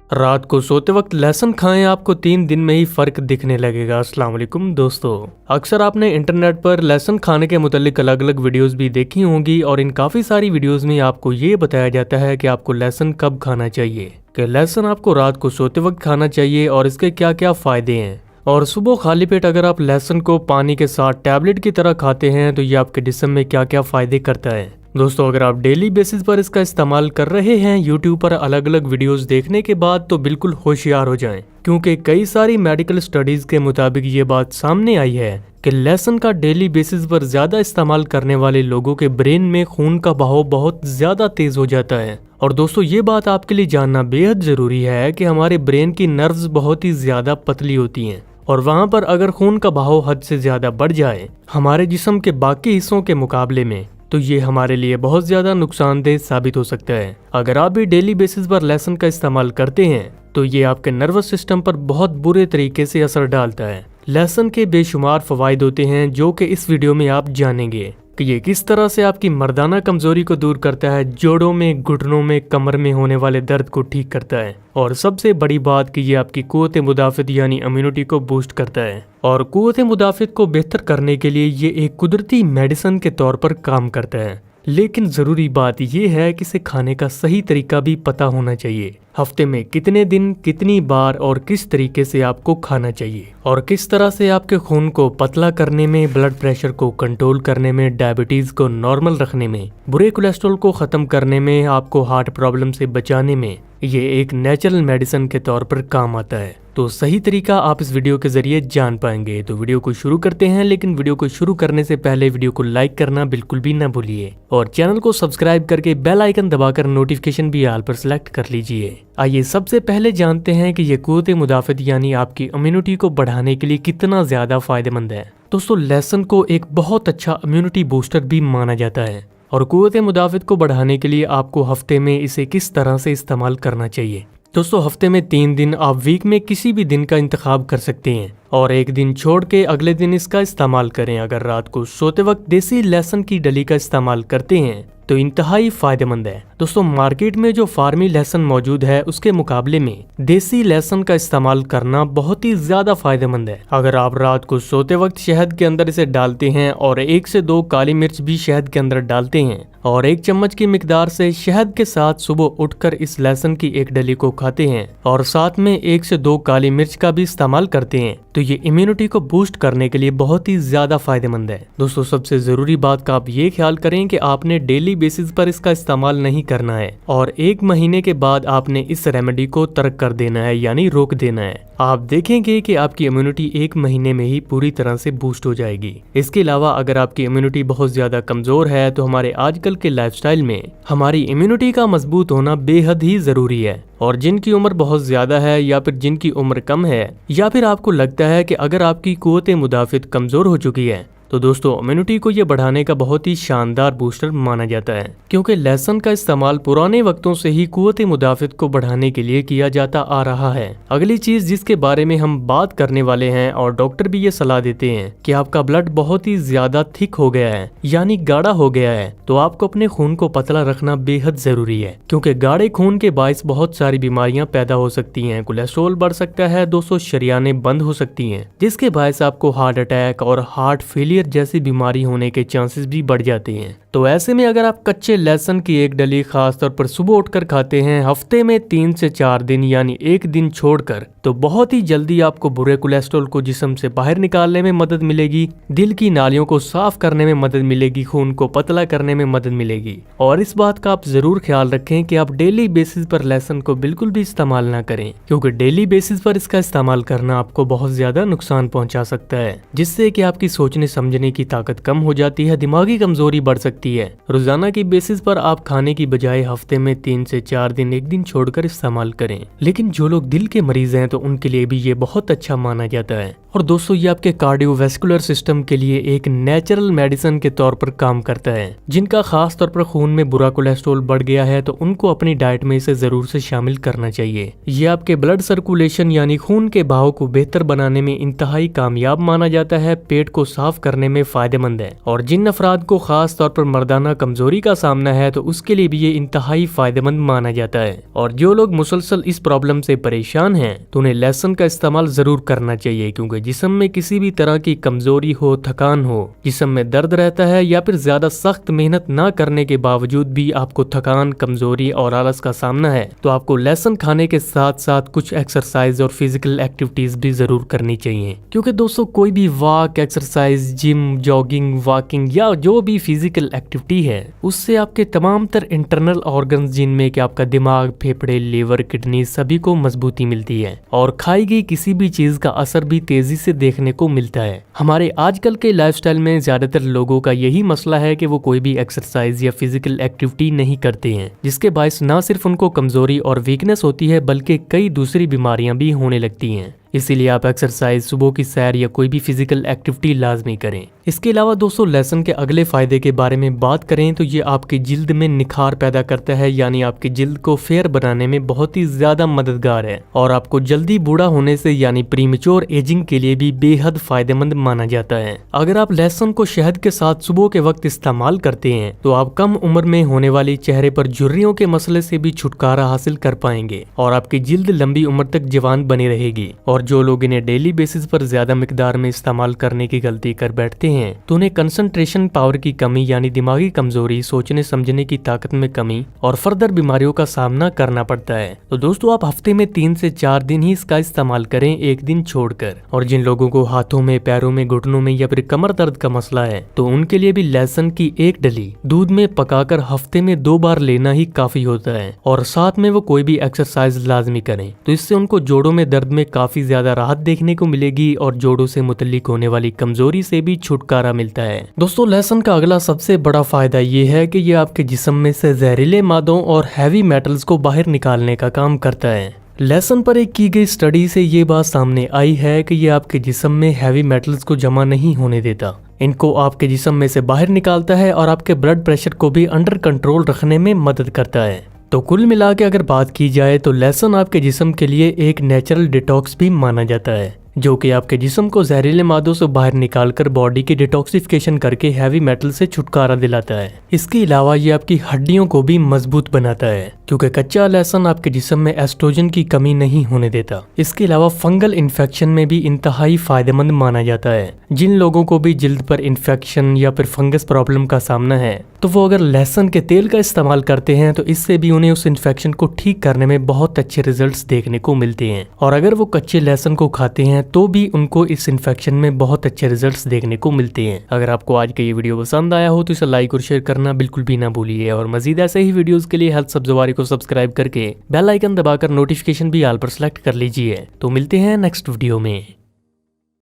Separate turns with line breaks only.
रात को सोते वक्त लहसुन खाएं, आपको 3 दिन में ही फर्क दिखने लगेगा। अस्सलाम वालेकुम दोस्तों, अक्सर आपने इंटरनेट पर लहसुन खाने के मुतालिक अलग अलग वीडियोस भी देखी होंगी और इन काफ़ी सारी वीडियोस में आपको ये बताया जाता है कि आपको लहसुन कब खाना चाहिए, कि लहसुन आपको रात को सोते वक्त खाना चाहिए और इसके क्या क्या फ़ायदे हैं। और सुबह खाली पेट अगर आप लहसुन को पानी के साथ टैबलेट की तरह खाते हैं तो ये आपके जिस्म में क्या क्या फ़ायदे करता है। दोस्तों, अगर आप डेली बेसिस पर इसका इस्तेमाल कर रहे हैं यूट्यूब पर अलग अलग वीडियोस देखने के बाद, तो बिल्कुल होशियार हो जाएं, क्योंकि कई सारी मेडिकल स्टडीज के मुताबिक ये बात सामने आई है कि लहसुन का डेली बेसिस पर ज्यादा इस्तेमाल करने वाले लोगों के ब्रेन में खून का बहाव बहुत ज्यादा तेज हो जाता है। और दोस्तों, ये बात आपके लिए जानना बेहद जरूरी है कि हमारे ब्रेन की नर्व्स बहुत ही ज्यादा पतली होती हैं और वहाँ पर अगर खून का बहाव हद से ज्यादा बढ़ जाए हमारे जिस्म के बाकी हिस्सों के मुकाबले में, तो ये हमारे लिए बहुत ज्यादा नुकसानदेह साबित हो सकता है। अगर आप भी डेली बेसिस पर लहसुन का इस्तेमाल करते हैं तो ये आपके नर्वस सिस्टम पर बहुत बुरे तरीके से असर डालता है। लहसुन के बेशुमार फवाइद होते हैं जो कि इस वीडियो में आप जानेंगे कि ये किस तरह से आपकी मर्दाना कमजोरी को दूर करता है, जोड़ों में, घुटनों में, कमर में होने वाले दर्द को ठीक करता है और सबसे बड़ी बात कि ये आपकी कुव्वत मुदाफ़त यानी इम्यूनिटी को बूस्ट करता है। और कुव्वत मुदाफ़त को बेहतर करने के लिए ये एक कुदरती मेडिसिन के तौर पर काम करता है। लेकिन ज़रूरी बात यह है कि इसे खाने का सही तरीका भी पता होना चाहिए। हफ्ते में कितने दिन, कितनी बार और किस तरीके से आपको खाना चाहिए और किस तरह से आपके खून को पतला करने में, ब्लड प्रेशर को कंट्रोल करने में, डायबिटीज़ को नॉर्मल रखने में, बुरे कोलेस्ट्रॉल को ख़त्म करने में, आपको हार्ट प्रॉब्लम से बचाने में ये एक नेचुरल मेडिसिन के तौर पर काम आता है। तो सही तरीका आप इस वीडियो के जरिए जान पाएंगे। तो वीडियो को शुरू करते हैं, लेकिन वीडियो को शुरू करने से पहले वीडियो को लाइक करना बिल्कुल भी ना भूलिए और चैनल को सब्सक्राइब करके बेल आइकन दबाकर नोटिफिकेशन भी ऑल पर सिलेक्ट कर लीजिए। आइए सबसे पहले जानते हैं कि ये कुव्वत मुदाफ़त यानी आपकी इम्यूनिटी को बढ़ाने के लिए कितना ज्यादा फायदेमंद है। दोस्तों, लहसुन को एक बहुत अच्छा इम्यूनिटी बूस्टर भी माना जाता है और कुव्वत मुदाफ़त को बढ़ाने के लिए आपको हफ्ते में इसे किस तरह से इस्तेमाल करना चाहिए। दोस्तों, हफ्ते में 3 दिन आप वीक में किसी भी दिन का इंतखाब कर सकते हैं और एक दिन छोड़ के अगले दिन इसका इस्तेमाल करें। अगर रात को सोते वक्त देसी लहसुन की डली का इस्तेमाल करते हैं तो इंतहाई फायदेमंद है। दोस्तों, मार्केट में जो फार्मी लहसुन मौजूद है उसके मुकाबले में देसी लहसुन का इस्तेमाल करना बहुत ही ज्यादा फायदेमंद है। अगर आप रात को सोते वक्त शहद के अंदर इसे डालते हैं और 1 से 2 काली मिर्च भी शहद के अंदर डालते हैं और 1 चम्मच की मिकदार से शहद के साथ सुबह उठकर इस लहसुन की एक डली को खाते हैं और साथ में 1 से 2 काली मिर्च का भी इस्तेमाल करते हैं, तो ये इम्यूनिटी को बूस्ट करने के लिए बहुत ही ज्यादा फायदेमंद है। दोस्तों, सबसे जरूरी बात का आप ये ख्याल करें कि आपने डेली बेसिस पर इसका इस्तेमाल नहीं करना है और 1 महीने के बाद आपने इस रेमेडी को तर्क कर देना है यानी रोक देना है। आप देखेंगे कि आपकी इम्यूनिटी 1 महीने में ही पूरी तरह से बूस्ट हो जाएगी। इसके अलावा अगर आपकी इम्यूनिटी बहुत ज्यादा कमजोर है तो हमारे आजकल के लाइफस्टाइल में हमारी इम्यूनिटी का मजबूत होना बेहद ही जरूरी है। और जिनकी उम्र बहुत ज्यादा है या फिर जिनकी उम्र कम है या फिर आपको लगता है कि अगर आपकी कुव्वत मुदाफ़त कमजोर हो चुकी है तो दोस्तों, इम्यूनिटी को ये बढ़ाने का बहुत ही शानदार बूस्टर माना जाता है, क्योंकि लहसुन का इस्तेमाल पुराने वक्तों से ही कुव्वत मुदाफ़त को बढ़ाने के लिए किया जाता आ रहा है। अगली चीज जिसके बारे में हम बात करने वाले हैं और डॉक्टर भी ये सलाह देते हैं कि आपका ब्लड बहुत ही ज्यादा थिक हो गया है यानी गाढ़ा हो गया है, तो आपको अपने खून को पतला रखना बेहद जरूरी है, क्योंकि गाढ़े खून के बायस बहुत सारी बीमारियां पैदा हो सकती हैं। कोलेस्ट्रॉल बढ़ सकता है, दोस्तों शरियानें बंद हो सकती हैं, जिसके बायस आपको हार्ट अटैक और हार्ट फेलियर जैसी बीमारी होने के चांसेस भी बढ़ जाते हैं। तो ऐसे में अगर आप कच्चे लहसुन की एक डली खास तौर पर सुबह उठकर खाते हैं हफ्ते में 3 से 4 दिन यानी 1 दिन छोड़कर, तो बहुत ही जल्दी आपको बुरे कोलेस्ट्रॉल को जिस्म से बाहर निकालने में मदद मिलेगी, दिल की नालियों को साफ करने में मदद मिलेगी, खून को पतला करने में मदद मिलेगी। और इस बात का आप जरूर ख्याल रखें कि आप डेली बेसिस पर लहसुन को बिल्कुल भी इस्तेमाल ना करें, क्योंकि डेली बेसिस पर इसका इस्तेमाल करना आपको बहुत ज्यादा नुकसान पहुंचा सकता है, जिससे कि आपकी सोचने समझने की ताकत कम हो जाती है, दिमागी कमजोरी बढ़ सकती है। रोजाना की बेसिस पर आप खाने की बजाय हफ्ते में 3 से 4 दिन 1 दिन छोड़कर इस्तेमाल करें। लेकिन जो लोग दिल के मरीज हैं तो उनके लिए भी ये बहुत अच्छा माना जाता है। और दोस्तों, ये आपके कार्डियोवैस्कुलर सिस्टम के लिए एक नेचुरल मेडिसिन के तौर पर काम करता है। जिनका खास तौर पर खून में बुरा कोलेस्ट्रॉल बढ़ गया है तो उनको अपनी डाइट में इसे जरूर से शामिल करना चाहिए। ये आपके ब्लड सर्कुलेशन यानी खून के बहाव को बेहतर बनाने में इंतहाई कामयाब माना जाता है, पेट को साफ करने करने में फायदेमंद है और जिन अफराद को खास तौर पर मर्दाना कमजोरी का सामना है तो उसके लिए भी ये इंतहाई फायदेमंद माना जाता है। और जो लोग मुसलसल इस प्रॉब्लम से परेशान हैं तो उन्हें लहसुन का इस्तेमाल जरूर करना चाहिए, क्योंकि जिस्म में किसी भी तरह की कमजोरी हो, थकान हो, जिस्म में दर्द रहता है या फिर ज्यादा सख्त मेहनत ना करने के बावजूद भी आपको थकान, कमजोरी और आलस का सामना है तो आपको लहसुन खाने के साथ साथ कुछ एक्सरसाइज और फिजिकल एक्टिविटीज भी जरूर करनी चाहिए। क्योंकि दोस्तों कोई भी walk, exercise, gym, jogging, walking या जो भी फिजिकल एक्टिविटी है उससे आपके तमाम तर इंटरनल ऑर्गन्स जिनमें कि आपका दिमाग, फेफड़े, लीवर, किडनी सभी को मजबूती मिलती है और खाई गई किसी भी चीज का असर भी तेजी से देखने को मिलता है। हमारे आजकल के लाइफस्टाइल में ज्यादातर लोगों का यही मसला है कि वो कोई भी एक्सरसाइज या फिजिकल एक्टिविटी नहीं करते हैं, जिसके बायस ना सिर्फ उनको कमजोरी और वीकनेस होती है बल्कि कई दूसरी बीमारियां भी होने लगती हैं। इसीलिए आप एक्सरसाइज, सुबह की सैर या कोई भी फिजिकल एक्टिविटी लाजमी करें। इसके अलावा दोस्तों लहसुन के अगले फायदे के बारे में बात करें तो ये आपकी जिल्द में निखार पैदा करता है, यानी आपकी जिल्द को फेयर बनाने में बहुत ही ज्यादा मददगार है और आपको जल्दी बूढ़ा होने से यानी प्रीमेच्योर एजिंग के लिए भी बेहद फायदेमंद माना जाता है। अगर आप लहसुन को शहद के साथ सुबह के वक्त इस्तेमाल करते हैं तो आप कम उम्र में होने वाली चेहरे पर झुर्रियों के मसले से भी छुटकारा हासिल कर पाएंगे और आपकी जिल्द लंबी उम्र तक जवान बनी रहेगी। और जो लोग इन्हें डेली बेसिस पर ज्यादा मिकदार में इस्तेमाल करने की गलती कर बैठते हैं तो उन्हें कंसंट्रेशन पावर की कमी यानी दिमागी कमजोरी, सोचने समझने की ताकत में कमी और फर्दर बीमारियों का सामना करना पड़ता है। तो दोस्तों आप हफ्ते में 3 से 4 दिन ही इसका इस्तेमाल करें, एक दिन छोड़कर। और जिन लोगों को हाथों में, पैरों में, घुटनों में या फिर कमर दर्द का मसला है तो उनके लिए भी लहसुन की एक डली दूध में पकाकर हफ्ते में 2 बार लेना ही काफी होता है और साथ में वो कोई भी एक्सरसाइज लाजमी करें तो इससे उनको जोड़ों में दर्द में काफी ज्यादा राहत देखने को मिलेगी और जोड़ों से मुतल्लिक होने वाली कमजोरी से भी छुटकारा मिलता है। दोस्तों लहसुन का अगला सबसे बड़ा फायदा ये है कि ये आपके जिस्म में से जहरीले मादों और हैवी मेटल्स को बाहर निकालने का काम करता है। लहसुन पर एक की गई स्टडी से ये बात सामने आई है कि ये आपके जिस्म में हैवी मेटल्स को जमा नहीं होने देता, इनको आपके जिस्म में से बाहर निकालता है और आपके ब्लड प्रेशर को भी अंडर कंट्रोल रखने में मदद करता है। तो कुल मिला के अगर बात की जाए तो लहसुन आपके जिस्म के लिए एक नेचुरल डिटॉक्स भी माना जाता है, जो कि आपके जिस्म को जहरीले मादों से बाहर निकालकर बॉडी की डिटॉक्सिफिकेशन करके हैवी मेटल से छुटकारा दिलाता है। इसके अलावा ये आपकी हड्डियों को भी मजबूत बनाता है, क्योंकि कच्चा लहसुन आपके जिस्म में एस्ट्रोजन की कमी नहीं होने देता। इसके अलावा फंगल इन्फेक्शन में भी इंतहाई फायदेमंद माना जाता है। जिन लोगों को भी जिल्द पर इन्फेक्शन या फिर फंगस प्रॉब्लम का सामना है तो वो अगर लहसुन के तेल का इस्तेमाल करते हैं तो इससे भी उन्हें उस इन्फेक्शन को ठीक करने में बहुत अच्छे रिजल्ट्स देखने को मिलते हैं। और अगर वो कच्चे लहसुन को खाते हैं तो भी उनको इस इन्फेक्शन में बहुत अच्छे रिजल्ट्स देखने को मिलते हैं। अगर आपको आज का ये वीडियो पसंद आया हो तो इसे लाइक और शेयर करना बिल्कुल भी ना भूलिए और मजीद ऐसे ही वीडियोस के लिए हेल्थ सब्ज़वारी को सब्सक्राइब करके बेल आइकन दबाकर नोटिफिकेशन भी ऑल पर सेलेक्ट कर लीजिए। तो मिलते हैं नेक्स्ट वीडियो में।